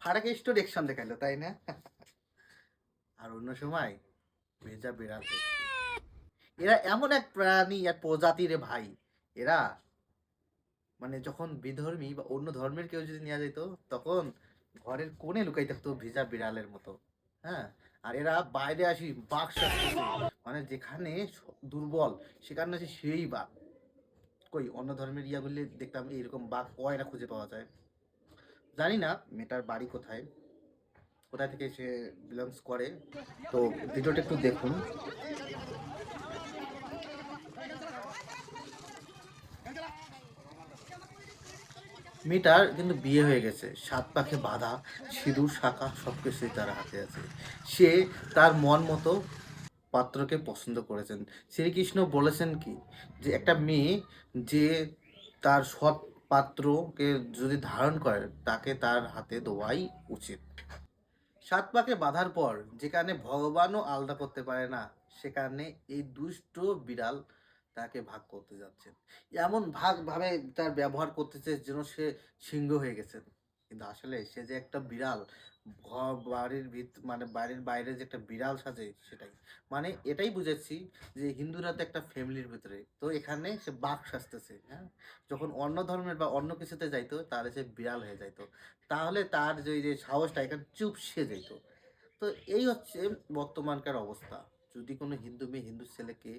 ফারাকে store action দেখাইলো তাই না? আর অন্য সময় ভেজা বিড়াল। এরা এমন এক প্রাণী, এক প্রজাতি রে ভাই। এরা মানে যখন বিধর্মী বা অন্য ধর্মের কেউ যদি নিয়ে যেত, তখন ঘরের কোণে লুকাই থাকতো ভেজা বিড়ালের মতো। হ্যাঁ, আর এরা বাইরে আসি বাঘ সাজতেছে, মানে যেখানে দুর্বল সেখানে আছে সেই বাঘ। কই অন্য ধর্মের ইয়াগুলি দেখতাম এইরকম বাঘ কয়রা খুঁজে পাওয়া যায়। জানি না মেয়েটার বাড়ি কোথায়, কোথায় থেকে সে বিলংস করে। তো ভিডিওটা একটু দেখুন। মেয়েটার কিন্তু বিয়ে হয়ে গেছে, 7 পাখে বাঁধা, সিঁদুর শাঁখা সবকিছুই তার হাতে আছে। সে তার মন মতো পাত্রকে পছন্দ করেছেন। শ্রীকৃষ্ণ বলেছেন কি, যে একটা মেয়ে যে তার সৎ পাত্রকে যদি ধারণ করে, তাকে তার হাতে দেওয়াই উচিত। 7 পাকে বাঁধার পর যেখানে ভগবানও আলাদা করতে পারে না, সেখানে এই দুষ্ট বিড়াল তাকে ভাগ করতে যাচ্ছেন। এমন ভাবে তার ব্যবহার করতেছে যেন সে সিংহ হয়ে গেছেন। কিন্তু আসলে সে যে একটা বিড়াল, ঘর বাড়ির মানে বাড়ির বাইরে যে একটা বিড়াল সাজে, সেটাই মানে এটাই বুঝেছি যে হিন্দুরা তো একটা ফ্যামিলির ভিতরে, তো এখানে সে বাঘ সাজতেছে। হ্যাঁ, যখন অন্য ধর্মের বা অন্য কিছুতে যাইতো, তাহলে সে বিড়াল হয়ে যাইতো। তাহলে তার যে সাহসটা এখানে চুপসে যেত। তো এই হচ্ছে বর্তমানকার অবস্থা। যদি কোনো হিন্দু মেয়ে হিন্দু ছেলেকে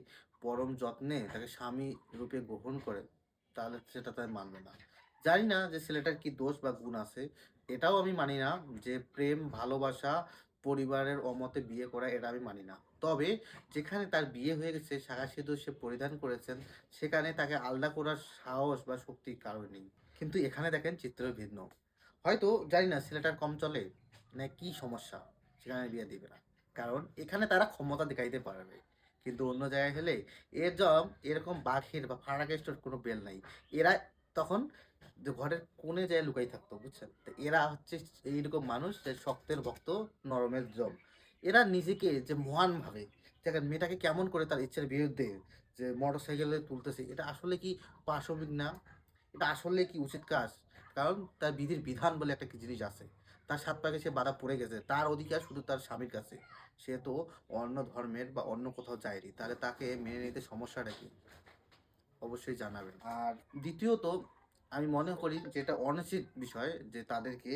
পরম যত্নে তাকে স্বামী রূপে গ্রহণ করে, তাহলে সেটা তার মানবে না। জানি না যে ছেলেটার কি দোষ বা গুণ আছে, এটাও আমি মানি না যে প্রেম ভালোবাসা পরিবারের অমতে বিয়ে করা, এটা আমি মানি না। তবে যেখানে তার বিয়ে হয়ে গেছে, শাঁখা সিঁদুর সে পরিধান করেছেন, সেখানে তাকে আলাদা করার সাহস বা শক্তির কারণ নেই। কিন্তু এখানে দেখেন চিত্র ভিন্ন। হয়তো জানি না ছেলেটার কম চলে না কি সমস্যা, সেখানে বিয়ে দিবে না। কারণ এখানে তারা ক্ষমতা দেখাইতে পারবে, কিন্তু অন্য জায়গায় হলে এর জব এরকম বাঘের বা ফারাকেস্টর কোনো বেল নাই। এরা তখন যে ঘরের কোণে যায় লুকাই থাকতো, বুঝছেন? তো এরা হচ্ছে এইরকম মানুষ যে শক্তের ভক্ত, নরমের জম। এরা নিজেকে যে মহান ভাবে, দেখেন মেয়েটাকে কেমন করে তার ইচ্ছার বিরুদ্ধে যে মোটর সাইকেলে তুলতেছে, এটা আসলে কি পাশবিক না? এটা আসলে কি উচিত কাজ? কারণ তার বিধির বিধান বলে একটা কি জিনিস আছে। তার 7 পাকে সে বাধা পড়ে গেছে, তার অধিকার শুধু তার স্বামীর কাছে। সে তো অন্য ধর্মের বা অন্য কোথাও যায়নি, তাহলে তাকে মেনে নিতে সমস্যাটা কি? অবশ্যই জানাবেন। আর দ্বিতীয়ত, আমি মনে করি যে এটা অনুচিত বিষয় যে তাদেরকে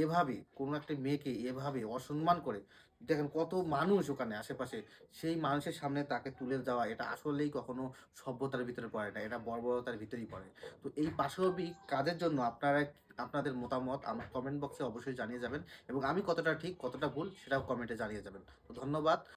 এভাবে কোনো একটা মেয়েকে এভাবে অসম্মান করে, দেখেন কত মানুষ ওখানে আশেপাশে, সেই মানুষের সামনে তাকে তুলে যাওয়া, এটা আসলেই কখনো সভ্যতার ভিতরে পড়ে না, এটা বর্বরতার ভিতরেই পড়ে। তো এই পাশবিক কাজের জন্য আপনারা আপনাদের মতামত আমার কমেন্ট বক্সে অবশ্যই জানিয়ে যাবেন, এবং আমি কতটা ঠিক কতটা ভুল সেটাও কমেন্টে জানিয়ে যাবেন। তো ধন্যবাদ।